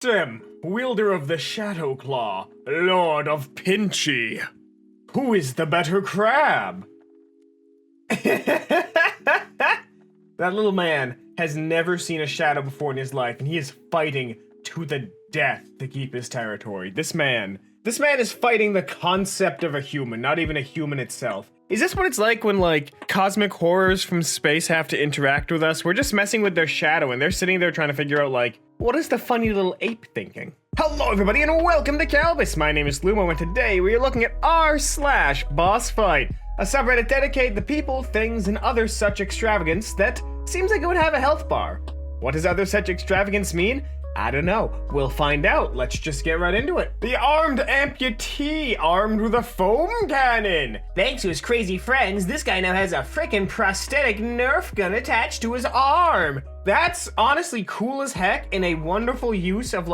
Sim, wielder of the Shadow Claw, Lord of Pinchy. Who is the better crab? That little man has never seen a shadow before in his life, and he is fighting to the death to keep his territory. This man is fighting the concept of a human, not even a human itself. Is this what it's like when, cosmic horrors from space have to interact with us? We're just messing with their shadow, and they're sitting there trying to figure out, what is the funny little ape thinking? Hello, everybody, and welcome to Kalbus. My name is Lumo, and today we are looking at r/Bossfight, a subreddit dedicated to people, things, and other such extravagance that seems like it would have a health bar. What does other such extravagance mean? I don't know. We'll find out. Let's just get right into it. The armed amputee, armed with a foam cannon. Thanks to his crazy friends, this guy now has a frickin' prosthetic Nerf gun attached to his arm. That's honestly cool as heck and a wonderful use of,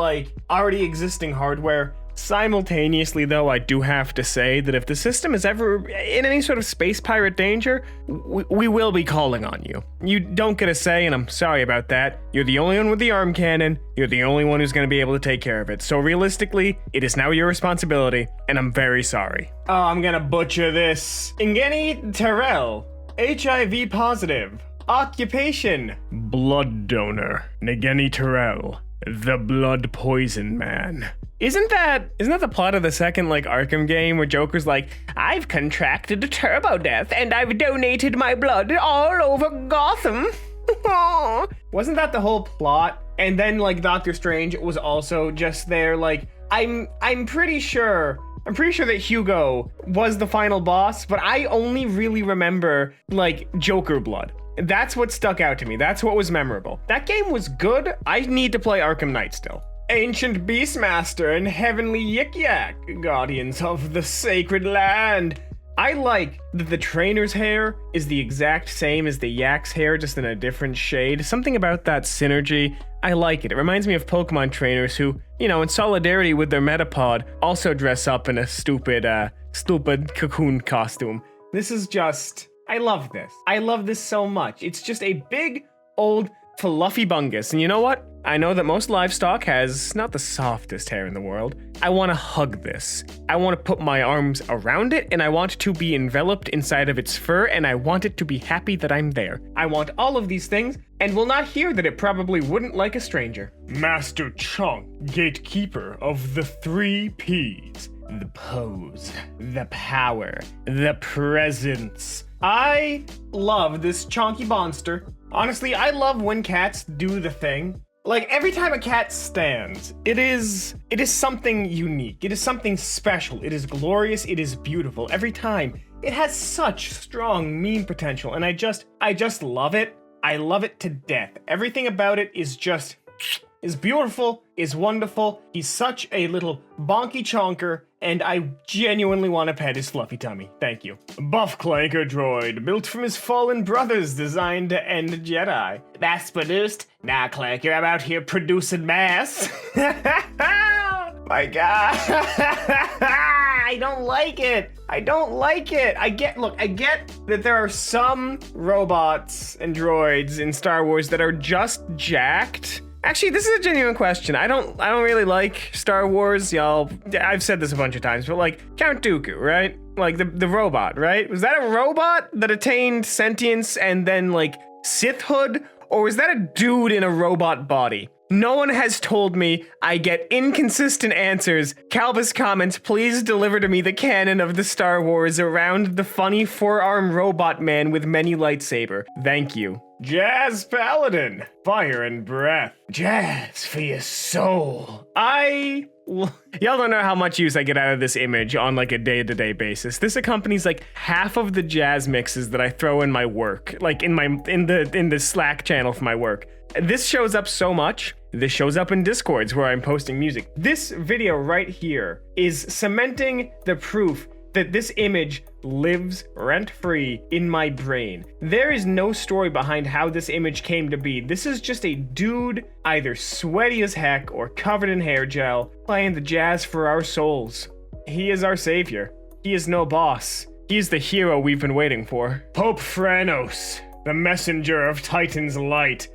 already existing hardware. Simultaneously, though, I do have to say that if the system is ever in any sort of space pirate danger, we will be calling on you. You don't get a say, and I'm sorry about that. You're the only one with the arm cannon. You're the only one who's going to be able to take care of it. So realistically, it is now your responsibility, and I'm very sorry. Oh, I'm gonna butcher this. Ingeni Terrell, HIV positive. Occupation, blood donor. Ngeni Terrell, the blood poison man. Isn't that the plot of the second, Arkham game where Joker's like, I've contracted a turbo death and I've donated my blood all over Gotham? Wasn't that the whole plot? And then, Doctor Strange was also just there, I'm pretty sure that Hugo was the final boss, but I only really remember, Joker blood. That's what stuck out to me. That's what was memorable. That game was good. I need to play Arkham Knight still. Ancient Beastmaster and Heavenly Yik-Yak, guardians of the sacred land. I like that the trainer's hair is the exact same as the Yak's hair, just in a different shade. Something about that synergy, I like it. It reminds me of Pokemon trainers who, in solidarity with their Metapod, also dress up in a stupid cocoon costume. This is just... I love this. I love this so much. It's just a big, old, fluffy bungus. And you know what? I know that most livestock has not the softest hair in the world. I want to hug this. I want to put my arms around it, and I want to be enveloped inside of its fur, and I want it to be happy that I'm there. I want all of these things, and will not hear that it probably wouldn't like a stranger. Master Chunk, gatekeeper of the 3 Ps. The pose, the power, the presence. I love this chonky monster. Honestly, I love when cats do the thing. Every time a cat stands, it is something unique. It is something special. It is glorious. It is beautiful. Every time. It has such strong meme potential, and I just love it. I love it to death. Everything about it is beautiful, is wonderful. He's such a little bonky chonker, and I genuinely want to pet his fluffy tummy. Thank you. Buff Clanker droid, built from his fallen brothers, designed to end Jedi. Mass produced? Nah, Clanker, I'm out here producing mass. My God. I don't like it. I get that there are some robots and droids in Star Wars that are just jacked. Actually, this is a genuine question. I don't really like Star Wars, y'all. I've said this a bunch of times, but Count Dooku, right? The robot, right? Was that a robot that attained sentience and then Sithhood? Or was that a dude in a robot body? No one has told me. I get inconsistent answers. Kalbus comments, please deliver to me the canon of the Star Wars around the funny 4-arm robot man with many lightsaber. Thank you. Jazz Paladin, fire and breath. Jazz for your soul. Y'all don't know how much use I get out of this image on a day-to-day basis. This accompanies half of the jazz mixes that I throw in my work, in the Slack channel for my work. This shows up so much. This shows up in Discords where I'm posting music. This video right here is cementing the proof that this image lives rent-free in my brain. There is no story behind how this image came to be. This is just a dude, either sweaty as heck or covered in hair gel, playing the jazz for our souls. He is our savior. He is no boss. He is the hero we've been waiting for. Pope Franos, the messenger of Titan's light.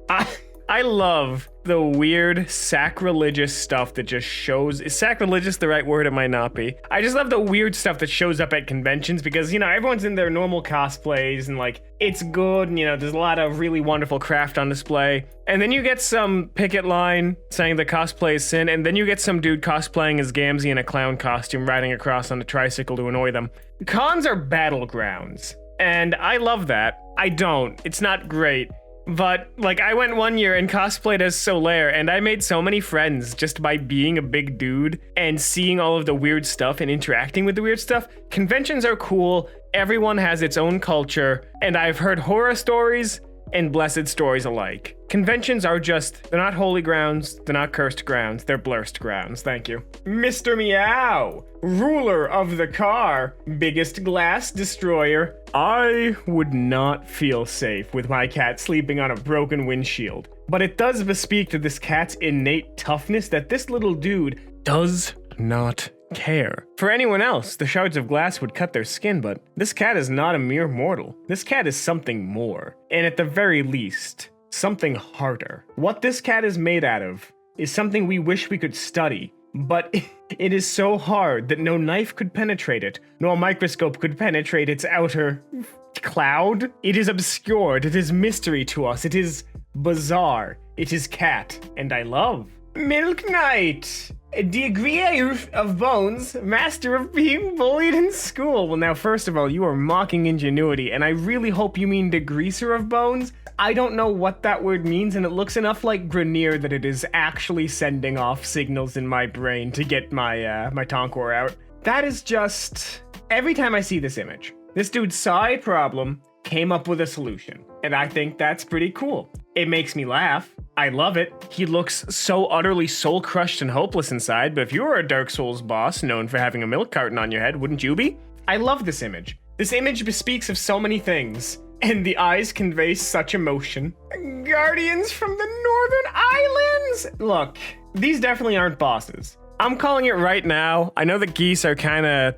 I love the weird sacrilegious stuff that just shows. Is sacrilegious the right word? It might not be. I just love the weird stuff that shows up at conventions because, you know, everyone's in their normal cosplays and like it's good and, you know, there's a lot of really wonderful craft on display. And then you get some picket line saying the cosplay is sin, and then you get some dude cosplaying as Gamzee in a clown costume riding across on a tricycle to annoy them. Cons are battlegrounds, and I love that. I don't. It's not great. But, like, I went one year and cosplayed as Solaire, and I made so many friends just by being a big dude and seeing all of the weird stuff and interacting with the weird stuff. Conventions are cool, everyone has its own culture, and I've heard horror stories and blessed stories alike. Conventions are just, they're not holy grounds, they're not cursed grounds, they're blurst grounds, thank you. Mr. Meow, ruler of the car, biggest glass destroyer. I would not feel safe with my cat sleeping on a broken windshield, but it does bespeak to this cat's innate toughness that this little dude does not care. For anyone else, the shards of glass would cut their skin, but this cat is not a mere mortal. This cat is something more, and at the very least, something harder. What this cat is made out of is something we wish we could study, but it is so hard that no knife could penetrate it, nor microscope could penetrate its outer cloud. It is obscured, it is mystery to us, it is bizarre, it is cat, and I love. Milk Knight! Degree of bones, master of being bullied in school. Well, now, first of all, you are mocking ingenuity, and I really hope you mean degreaser of bones. I don't know what that word means, and it looks enough like Grenier that it is actually sending off signals in my brain to get my my Tonkor out. That is just... Every time I see this image, this dude's side problem came up with a solution, and I think that's pretty cool. It makes me laugh. I love it. He looks so utterly soul-crushed and hopeless inside, but if you were a Dark Souls boss known for having a milk carton on your head, wouldn't you be? I love this image. This image bespeaks of so many things, and the eyes convey such emotion. Guardians from the Northern Islands! Look, these definitely aren't bosses. I'm calling it right now. I know the geese are kind of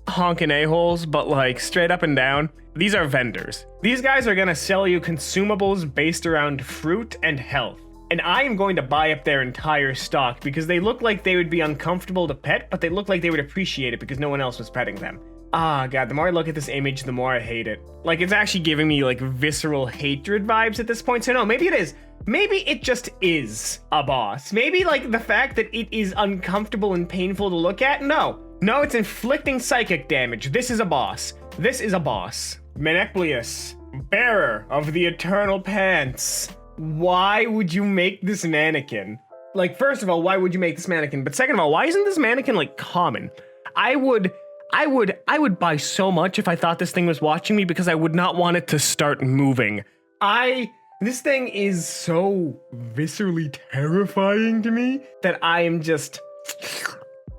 honking a-holes, but like straight up and down, these are vendors. These guys are gonna sell you consumables based around fruit and health. And I am going to buy up their entire stock because they look like they would be uncomfortable to pet, but they look like they would appreciate it because no one else was petting them. Ah, God, the more I look at this image, the more I hate it. Like, it's actually giving me, like, visceral hatred vibes at this point. So no, maybe it is. Maybe it just is a boss. Maybe, like, the fact that it is uncomfortable and painful to look at? No. No, it's inflicting psychic damage. This is a boss. This is a boss. Meneclius, bearer of the eternal pants. Why would you make this mannequin? Like, first of all, why would you make this mannequin? But second of all, why isn't this mannequin, like, common? I would buy so much if I thought this thing was watching me because I would not want it to start moving. This thing is so viscerally terrifying to me that I am just...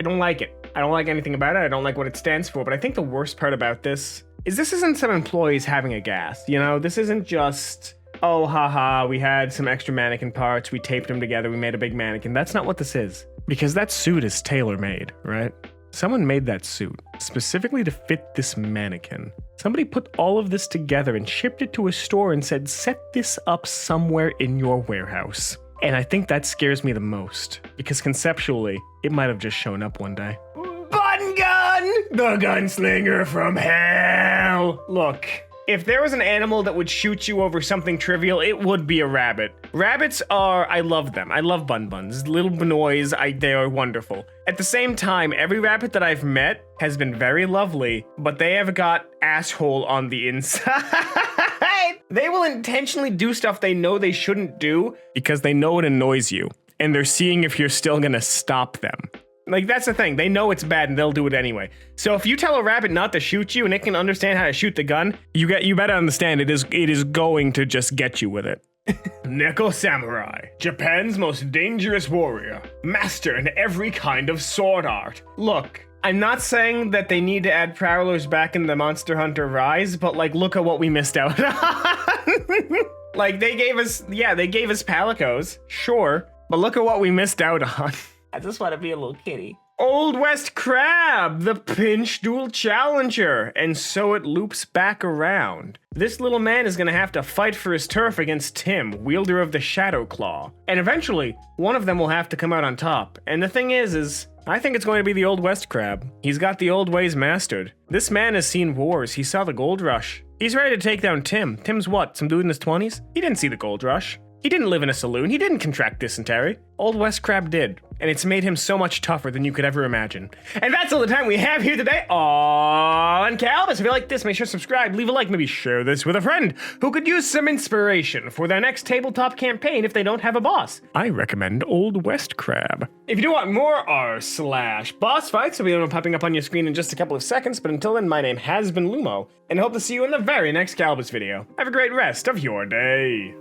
I don't like it. I don't like anything about it. I don't like what it stands for. But I think the worst part about this isn't some employees having a gas. You know, this isn't just, oh, haha, we had some extra mannequin parts, we taped them together, we made a big mannequin. That's not what this is. Because that suit is tailor-made, right? Someone made that suit specifically to fit this mannequin. Somebody put all of this together and shipped it to a store and said, set this up somewhere in your warehouse. And I think that scares me the most, because conceptually, it might have just shown up one day. Bun Gun! The gunslinger from hell! Look, if there was an animal that would shoot you over something trivial, it would be a rabbit. Rabbits are, I love them. I love bun buns. Little Benoys, they are wonderful. At the same time, every rabbit that I've met has been very lovely, but they have got asshole on the inside. They will intentionally do stuff they know they shouldn't do because they know it annoys you, and they're seeing if you're still gonna stop them. Like, that's the thing. They know it's bad and they'll do it anyway. So if you tell a rabbit not to shoot you and it can understand how to shoot the gun, you better understand it is going to just get you with it. Neko Samurai, Japan's most dangerous warrior, master in every kind of sword art. Look, I'm not saying that they need to add Prowlers back in the Monster Hunter Rise, but like, look at what we missed out on. Like, they gave us Palicos, sure, but look at what we missed out on. I just want to be a little kitty. Old West Crab, the pinch duel challenger, and so it loops back around. This little man is gonna have to fight for his turf against Tim, wielder of the Shadow Claw. And eventually, one of them will have to come out on top. And the thing is I think it's going to be the Old West Crab. He's got the old ways mastered. This man has seen wars, he saw the gold rush. He's ready to take down Tim. Tim's what, some dude in his 20s? He didn't see the gold rush. He didn't live in a saloon, he didn't contract dysentery. Old West Crab did, and it's made him so much tougher than you could ever imagine. And that's all the time we have here today on Kalbus. If you like this, make sure to subscribe, leave a like, maybe share this with a friend who could use some inspiration for their next tabletop campaign if they don't have a boss. I recommend Old West Crab. If you do want more r/Bossfights, will be popping up on your screen in just a couple of seconds, but until then, my name has been Lumo, and I hope to see you in the very next Kalbus video. Have a great rest of your day.